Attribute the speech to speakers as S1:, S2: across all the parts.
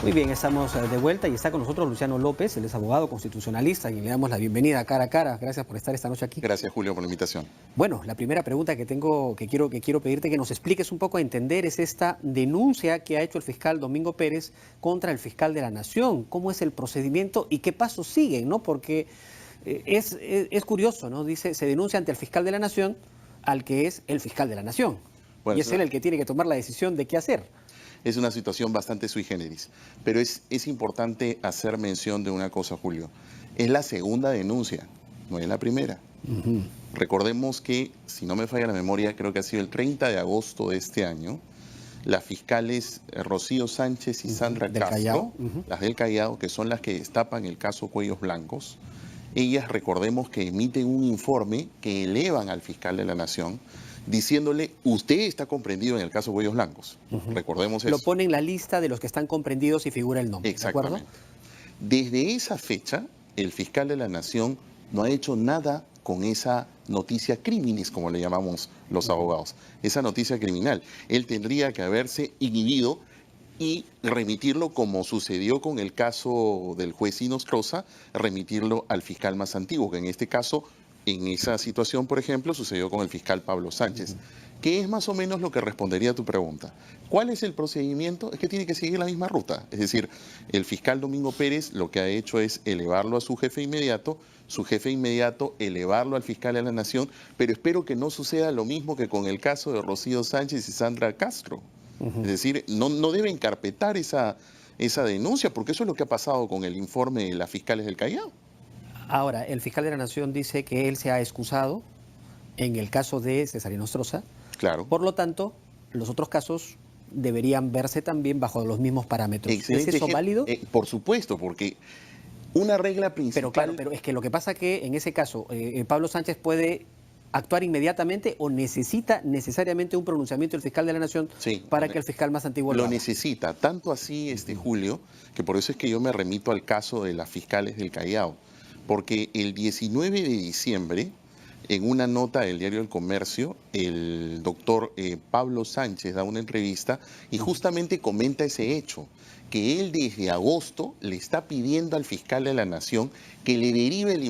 S1: Muy bien, estamos de vuelta y está con nosotros Luciano López, él es abogado constitucionalista y le damos la bienvenida cara a cara. Gracias por estar esta noche aquí.
S2: Gracias, Julio, por la invitación.
S1: Bueno, la primera pregunta que quiero pedirte que nos expliques un poco a entender es esta denuncia que ha hecho el fiscal Domingo Pérez contra el fiscal de la Nación. ¿Cómo es el procedimiento y qué pasos siguen? ¿No? Porque es curioso, ¿no? Dice, se denuncia ante el fiscal de la Nación al que es el fiscal de la Nación.
S2: Bueno,
S1: Y es él el que tiene que tomar la decisión de qué hacer.
S2: es una situación bastante sui generis, pero es importante hacer mención de una cosa, Julio. Es la segunda denuncia, no es la primera. Recordemos que, si no me falla la memoria, creo que ha sido el 30 de agosto de este año, las fiscales Rocío Sánchez y Sandra
S1: Del
S2: Castro,
S1: Callao.
S2: las del Callao, que son las que destapan el caso Cuellos Blancos, ellas, recordemos que emiten un informe que elevan al fiscal de la Nación diciéndole, usted está comprendido en el caso Cuellos Blancos. Recordemos eso.
S1: Lo pone en la lista de los que están comprendidos y figura el nombre. ¿De acuerdo?
S2: Exactamente. Desde esa fecha, el fiscal de la Nación no ha hecho nada con esa noticia criminis, como le llamamos los abogados, esa noticia criminal. Él tendría que haberse inhibido y remitirlo, como sucedió con el caso del juez Inostroza, remitirlo al fiscal más antiguo, que en este caso, en esa situación, por ejemplo, sucedió con el fiscal Pablo Sánchez, que es más o menos lo que respondería a tu pregunta. ¿Cuál es el procedimiento? Es que tiene que seguir la misma ruta. Es decir, el fiscal Domingo Pérez lo que ha hecho es elevarlo a su jefe inmediato elevarlo al fiscal de la Nación, pero espero que no suceda lo mismo que con el caso de Rocío Sánchez y Sandra Castro. Es decir, no deben encarpetar esa denuncia, porque eso es lo que ha pasado con el informe de las fiscales del Callao.
S1: Ahora, el fiscal de la Nación dice que él se ha excusado en el caso de César Inostroza.
S2: Claro.
S1: Por lo tanto, los otros casos deberían verse también bajo los mismos parámetros.
S2: Excelente
S1: ¿Es eso válido?
S2: Por supuesto, porque una regla principal...
S1: Pero claro, pero es que lo que pasa que en ese caso, Pablo Sánchez puede actuar inmediatamente o necesita necesariamente un pronunciamiento del fiscal de la Nación para que el fiscal más antiguo
S2: lo
S1: haga.
S2: necesita. Tanto así, Julio, que por eso es que yo me remito al caso de las fiscales del Callao. Porque el 19 de diciembre, en una nota del diario El Comercio, el doctor Pablo Sánchez da una entrevista y justamente comenta ese hecho, que él desde agosto le está pidiendo al fiscal de la Nación que le derive el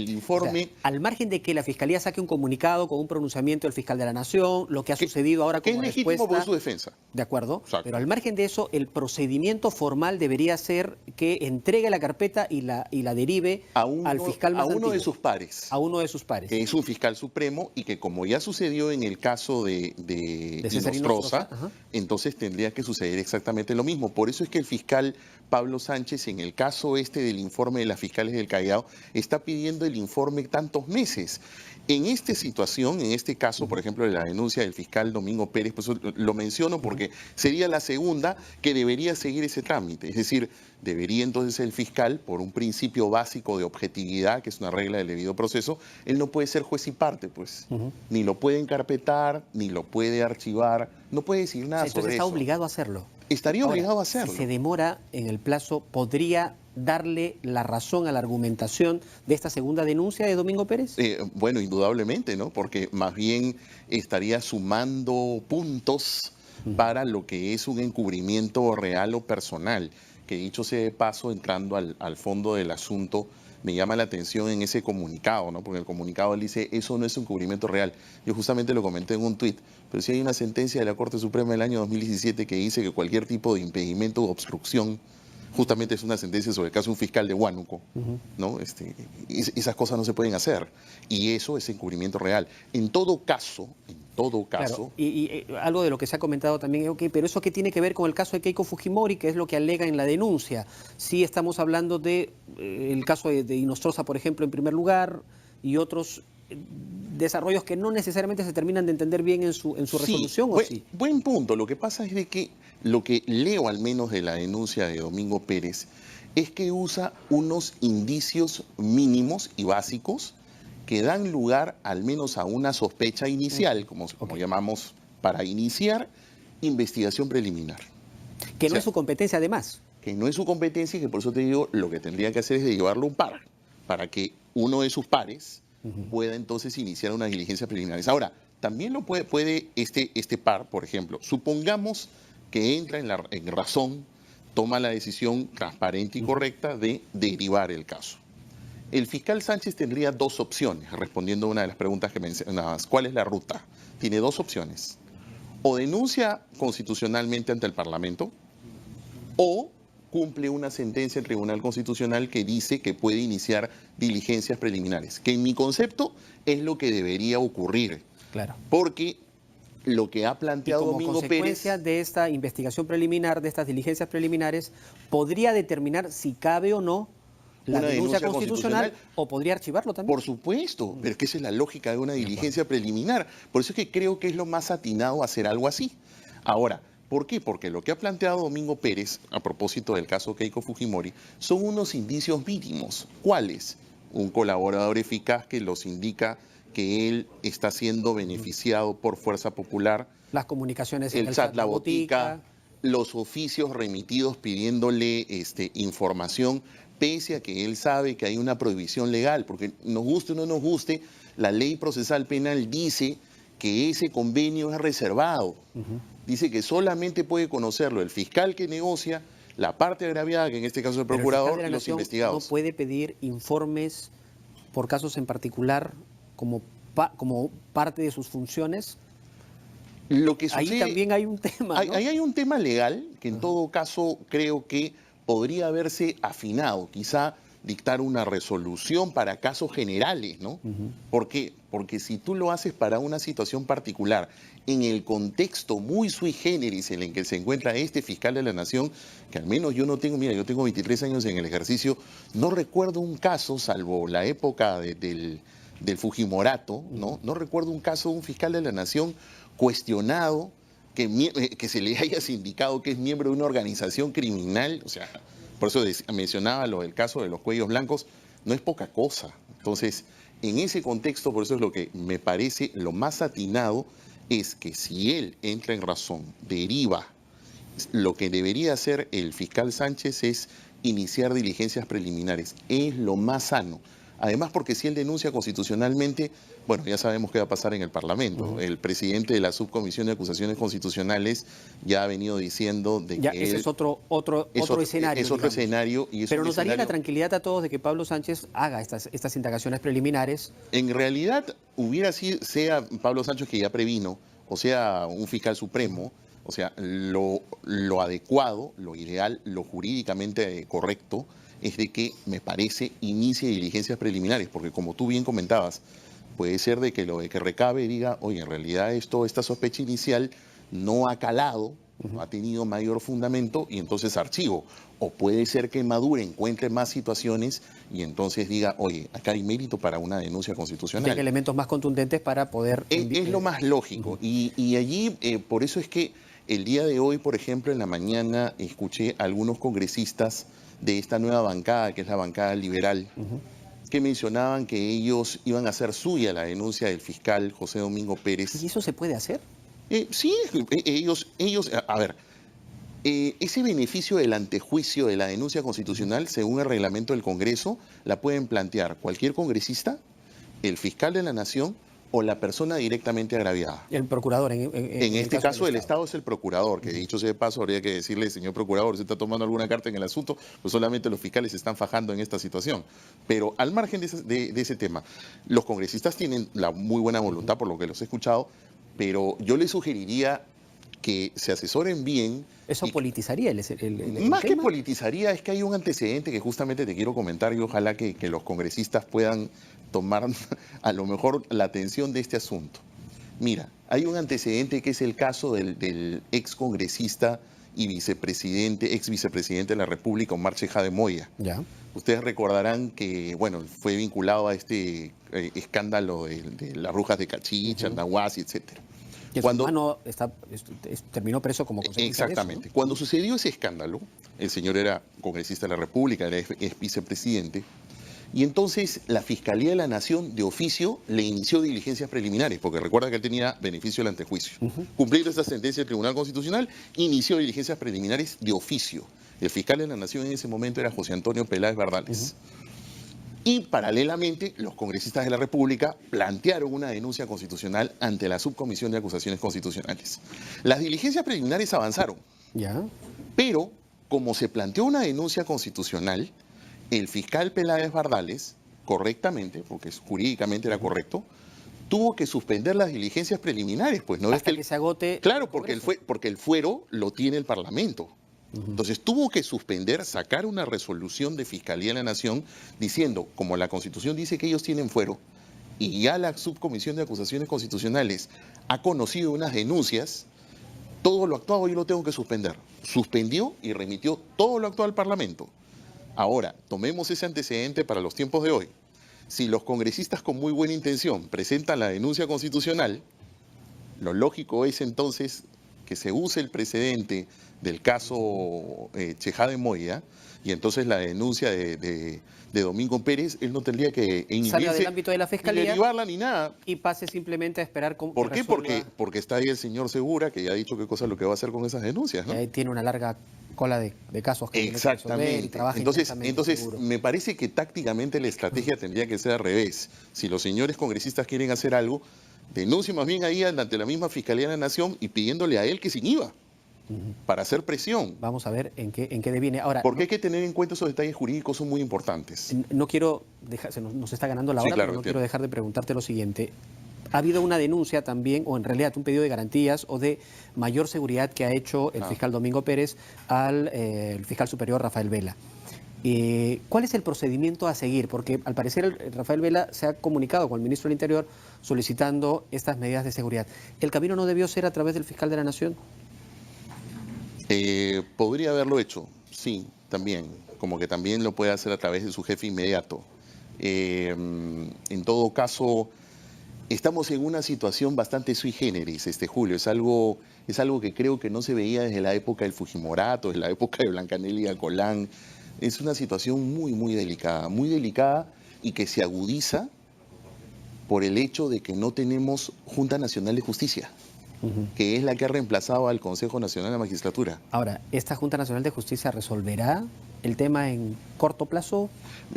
S2: informe.
S1: O sea, al margen de que la Fiscalía saque un comunicado con un pronunciamiento del fiscal de la Nación, lo que ha sucedido ahora como
S2: es legítimo
S1: respuesta...
S2: por su defensa.
S1: De acuerdo,
S2: Exacto.
S1: Pero al margen de eso, el procedimiento formal debería ser que entregue la carpeta y la derive al fiscal más antiguo.
S2: A uno de sus pares.
S1: A uno de sus pares.
S2: Que es un fiscal supremo y que, como ya sucedió en el caso de
S1: César
S2: Inostroza, entonces tendría que suceder exactamente lo mismo. Por eso es que el fiscal Pablo Sánchez, en el caso del informe de las fiscales del Callao, está pidiendo el informe tantos meses. En esta situación, en este caso, por ejemplo, de la denuncia del fiscal Domingo Pérez, pues lo menciono porque sería la segunda que debería seguir ese trámite. Es decir, debería entonces el fiscal, por un principio básico de objetividad, que es una regla del debido proceso, él no puede ser juez y parte, pues. Ni lo puede encarpetar, ni lo puede archivar, no puede decir nada sobre eso.
S1: Entonces está obligado a hacerlo.
S2: Estaría obligado a hacerlo.
S1: Si se demora en el plazo, ¿podría darle la razón a la argumentación de esta segunda denuncia de Domingo Pérez?
S2: Bueno, indudablemente, ¿no? Porque más bien estaría sumando puntos para lo que es un encubrimiento real o personal, que dicho sea de paso, entrando al fondo del asunto, me llama la atención en ese comunicado, ¿no? Porque el comunicado él dice, eso no es un encubrimiento real. Yo justamente lo comenté en un tuit, pero sí hay una sentencia de la Corte Suprema del año 2017 que dice que cualquier tipo de impedimento o obstrucción, justamente es una sentencia sobre el caso de un fiscal de Huánuco, ¿no? Esas cosas no se pueden hacer, y eso es encubrimiento real. En todo caso...
S1: Claro, y algo de lo que se ha comentado también, pero ¿eso qué tiene que ver con el caso de Keiko Fujimori, que es lo que alega en la denuncia? Sí estamos hablando de el caso de Inostroza, por ejemplo, en primer lugar, y otros desarrollos que no necesariamente se terminan de entender bien en su resolución, ¿o sí?
S2: Buen punto. Lo que pasa es de que lo que leo al menos de la denuncia de Domingo Pérez es que usa unos indicios mínimos y básicos que dan lugar al menos a una sospecha inicial, como llamamos, para iniciar investigación preliminar.
S1: Que no es su competencia además.
S2: Que no es su competencia y que por eso te digo, lo que tendría que hacer es de llevarlo a un par, para que uno de sus pares pueda entonces iniciar unas diligencias preliminares. Ahora, también lo puede este par, por ejemplo, supongamos que entra en razón toma la decisión transparente y correcta de derivar el caso. El fiscal Sánchez tendría dos opciones, respondiendo a una de las preguntas que mencionabas. ¿Cuál es la ruta? Tiene dos opciones. O denuncia constitucionalmente ante el Parlamento, o cumple una sentencia del Tribunal Constitucional que dice que puede iniciar diligencias preliminares, que en mi concepto es lo que debería ocurrir.
S1: Claro.
S2: Porque lo que ha planteado Domingo Pérez...
S1: Como consecuencia de esta investigación preliminar, de estas diligencias preliminares, podría determinar si cabe o no la denuncia constitucional, o podría archivarlo también.
S2: Por supuesto, pero es que esa es la lógica de una diligencia preliminar. Por eso es que creo que es lo más atinado hacer algo así. Ahora, ¿por qué? Porque lo que ha planteado Domingo Pérez, a propósito del caso Keiko Fujimori, son unos indicios mínimos. ¿Cuáles? Un colaborador eficaz que los indica que él está siendo beneficiado por Fuerza Popular.
S1: Las comunicaciones
S2: el SAT, la botica, los oficios remitidos pidiéndole información, pese a que él sabe que hay una prohibición legal, porque nos guste o no nos guste, la ley procesal penal dice que ese convenio es reservado. Dice que solamente puede conocerlo el fiscal que negocia, la parte agraviada, que en este caso es el procurador, y los investigados.
S1: ¿No puede pedir informes por casos en particular como parte de sus funciones?
S2: Lo que sucede,
S1: ahí también hay un tema, ¿no?
S2: Ahí hay un tema legal que en todo caso creo que podría haberse afinado, quizá dictar una resolución para casos generales, ¿no? ¿Por qué? Porque si tú lo haces para una situación particular, en el contexto muy sui generis en el que se encuentra este fiscal de la Nación, que al menos yo no tengo, mira, yo tengo 23 años en el ejercicio, no recuerdo un caso, salvo la época del Fujimorato, ¿no? No recuerdo un caso de un fiscal de la Nación cuestionado, que se le haya sindicado que es miembro de una organización criminal. O sea, por eso mencionaba lo del caso de los cuellos blancos, no es poca cosa. Entonces, en ese contexto, por eso es lo que me parece lo más atinado, es que si él entra en razón, deriva, lo que debería hacer el fiscal Sánchez es iniciar diligencias preliminares. Es lo más sano. Además, porque si él denuncia constitucionalmente, bueno, ya sabemos qué va a pasar en el Parlamento. El presidente de la Subcomisión de Acusaciones Constitucionales ya ha venido diciendo de que
S1: ese es otro escenario.
S2: Es otro escenario.
S1: Pero nos daría la tranquilidad a todos de que Pablo Sánchez haga estas indagaciones preliminares.
S2: En realidad, hubiera sido, sea Pablo Sánchez que ya previno, o sea un fiscal supremo, o sea, lo adecuado, lo ideal, lo jurídicamente correcto, es de que, me parece, inicie diligencias preliminares, porque como tú bien comentabas, puede ser de que lo de que recabe diga, oye, en realidad esta sospecha inicial no ha calado, no ha tenido mayor fundamento, y entonces archivo. O puede ser que madure, encuentre más situaciones y entonces diga, oye, acá hay mérito para una denuncia constitucional.
S1: Hay elementos más contundentes para poder...
S2: Es lo más lógico. Y allí, por eso es que el día de hoy, por ejemplo, en la mañana, escuché a algunos congresistas de esta nueva bancada, que es la bancada liberal, que mencionaban que ellos iban a hacer suya la denuncia del fiscal José Domingo Pérez.
S1: ¿Y eso se puede hacer?
S2: Sí, ellos, a ver, ese beneficio del antejuicio de la denuncia constitucional, según el reglamento del Congreso, la pueden plantear cualquier congresista, el fiscal de la Nación o la persona directamente agraviada.
S1: El procurador.
S2: En este caso, el Estado es el procurador, que dicho sea de paso, habría que decirle, señor procurador, ¿se está tomando alguna carta en el asunto? Pues solamente los fiscales se están fajando en esta situación. Pero al margen de ese tema, los congresistas tienen la muy buena voluntad, por lo que los he escuchado, pero yo les sugeriría que se asesoren bien.
S1: ¿Eso politizaría el
S2: más
S1: tema?
S2: Que politizaría, es que hay un antecedente que justamente te quiero comentar y ojalá que los congresistas puedan tomar a lo mejor la atención de este asunto. Mira, hay un antecedente que es el caso del ex congresista y ex vicepresidente de la República, Omar Chejá de Moya.
S1: Ya.
S2: Ustedes recordarán que, bueno, fue vinculado a este escándalo de las Rujas de Cachicha, Nahuasi, etcétera.
S1: Que su hermano terminó preso como consecuencia
S2: Exactamente.
S1: de eso, ¿no?
S2: Cuando sucedió ese escándalo, el señor era congresista de la República, era ex vicepresidente, y entonces la Fiscalía de la Nación de oficio le inició diligencias preliminares, porque recuerda que él tenía beneficio del antejuicio. Cumpliendo esta sentencia del Tribunal Constitucional, inició diligencias preliminares de oficio. El fiscal de la Nación en ese momento era José Antonio Peláez Bardales. Y paralelamente, los congresistas de la República plantearon una denuncia constitucional ante la Subcomisión de Acusaciones Constitucionales. Las diligencias preliminares avanzaron,
S1: Ya.
S2: pero como se planteó una denuncia constitucional, el fiscal Peláez Bardales, correctamente, porque jurídicamente era correcto, tuvo que suspender las diligencias preliminares, pues no es
S1: Hasta que se agote.
S2: Claro, porque el fuero lo tiene el Parlamento. Entonces tuvo que suspender, sacar una resolución de Fiscalía de la Nación diciendo, como la Constitución dice que ellos tienen fuero, y ya la Subcomisión de Acusaciones Constitucionales ha conocido unas denuncias, todo lo actuado yo lo tengo que suspender. Suspendió y remitió todo lo actuado al Parlamento. Ahora, tomemos ese antecedente para los tiempos de hoy. Si los congresistas con muy buena intención presentan la denuncia constitucional, lo lógico es entonces que se use el precedente del caso Tejada de Moya, y entonces la denuncia de Domingo Pérez, él no tendría que
S1: salga del ámbito de la Fiscalía,
S2: ni derivarla ni nada.
S1: Y pase simplemente a esperar cómo.
S2: ¿Por qué? Porque está ahí el señor Segura, que ya ha dicho qué cosa es lo que va a hacer con esas denuncias, ¿no?
S1: Ahí tiene una larga cola de casos que
S2: exactamente.
S1: Y trabaja
S2: entonces
S1: seguro.
S2: me parece que tácticamente la estrategia tendría que ser al revés. Si los señores congresistas quieren hacer algo, denuncien más bien ahí ante la misma Fiscalía de la Nación y pidiéndole a él que se inhiba para hacer presión.
S1: Vamos a ver en qué deviene. Ahora,
S2: porque hay que tener en cuenta esos detalles jurídicos, son muy importantes.
S1: No quiero dejar, nos está ganando la hora,
S2: claro,
S1: pero no quiero dejar de preguntarte lo siguiente. Ha habido una denuncia también, o en realidad un pedido de garantías o de mayor seguridad que ha hecho el fiscal Domingo Pérez al el fiscal superior Rafael Vela. ¿Cuál es el procedimiento a seguir? Porque al parecer Rafael Vela se ha comunicado con el ministro del Interior solicitando estas medidas de seguridad. ¿El camino no debió ser a través del fiscal de la Nación?
S2: Podría haberlo hecho, sí, también. Como que también lo puede hacer a través de su jefe inmediato. En todo caso, estamos en una situación bastante sui generis, Julio. Es algo que creo que no se veía desde la época del Fujimorato, desde la época de Blancanelli y Alcolán. Es una situación muy, muy delicada y que se agudiza por el hecho de que no tenemos Junta Nacional de Justicia, que es la que ha reemplazado al Consejo Nacional de la Magistratura.
S1: Ahora, ¿esta Junta Nacional de Justicia resolverá el tema en corto plazo?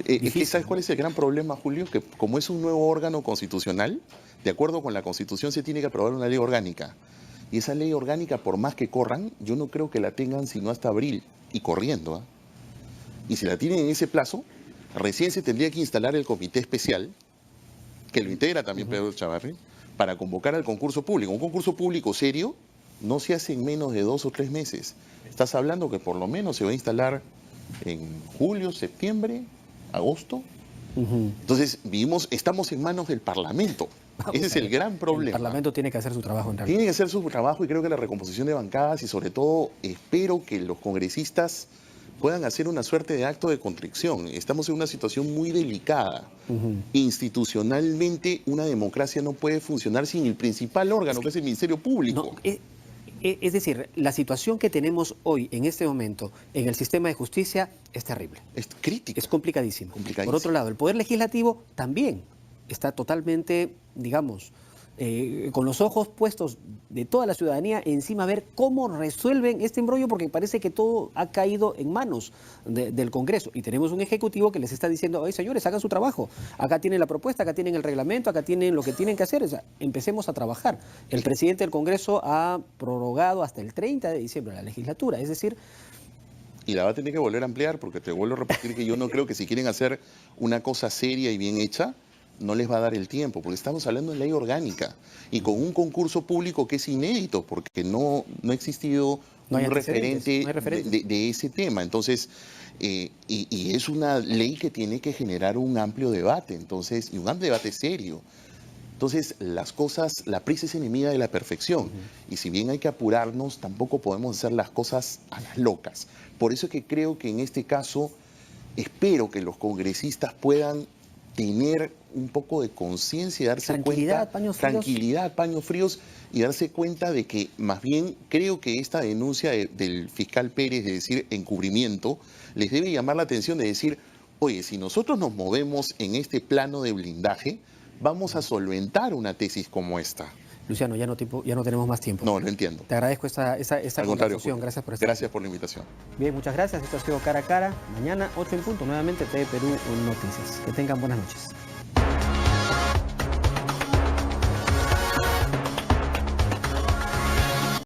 S2: Es que ¿sabes cuál es el gran problema, Julio? Que como es un nuevo órgano constitucional, de acuerdo con la Constitución se tiene que aprobar una ley orgánica. Y esa ley orgánica, por más que corran, yo no creo que la tengan sino hasta abril, y corriendo. Y si la tienen en ese plazo, recién se tendría que instalar el comité especial, que lo integra también Pedro Chavarri, para convocar al concurso público. Un concurso público serio no se hace en menos de 2 o 3 meses. Estás hablando que por lo menos se va a instalar en julio, septiembre, agosto. Entonces, estamos en manos del Parlamento. Ese es el gran problema.
S1: El Parlamento tiene que hacer su trabajo en realidad.
S2: Tiene que hacer su trabajo y creo que la recomposición de bancadas y sobre todo espero que los congresistas puedan hacer una suerte de acto de contrición. Estamos en una situación muy delicada. Institucionalmente, una democracia no puede funcionar sin el principal órgano, que es el Ministerio Público.
S1: No, es decir, la situación que tenemos hoy, en este momento, en el sistema de justicia, es terrible.
S2: Es crítica.
S1: Es complicadísimo. Por otro lado, el Poder Legislativo también está totalmente, digamos, con los ojos puestos de toda la ciudadanía encima a ver cómo resuelven este embrollo, porque parece que todo ha caído en manos del Congreso. Y tenemos un Ejecutivo que les está diciendo, oye, señores, hagan su trabajo. Acá tienen la propuesta, acá tienen el reglamento, acá tienen lo que tienen que hacer. O sea, empecemos a trabajar. El presidente del Congreso ha prorrogado hasta el 30 de diciembre la legislatura. Es decir...
S2: Y la va a tener que volver a ampliar, porque te vuelvo a repetir que yo no creo que si quieren hacer una cosa seria y bien hecha, no les va a dar el tiempo, porque estamos hablando de ley orgánica y con un concurso público que es inédito, porque no ha existido un referente de ese tema. Entonces, y es una ley que tiene que generar un amplio debate, entonces, y un amplio debate serio. Entonces, la prisa es enemiga de la perfección. Y si bien hay que apurarnos, tampoco podemos hacer las cosas a las locas. Por eso es que creo que en este caso, espero que los congresistas puedan tener un poco de conciencia y darse cuenta, tranquilidad, paños fríos, y darse cuenta de que más bien creo que esta denuncia del fiscal Pérez de decir encubrimiento les debe llamar la atención de decir, oye, si nosotros nos movemos en este plano de blindaje, vamos a solventar una tesis como esta.
S1: Luciano, ya no tenemos más tiempo.
S2: No, lo entiendo.
S1: Te agradezco esta conversación. Gracias por estar.
S2: Gracias por la invitación.
S1: Bien, muchas gracias. Esto ha sido Cara a Cara. Mañana, 8 en punto, nuevamente TV Perú Noticias. Que tengan buenas noches.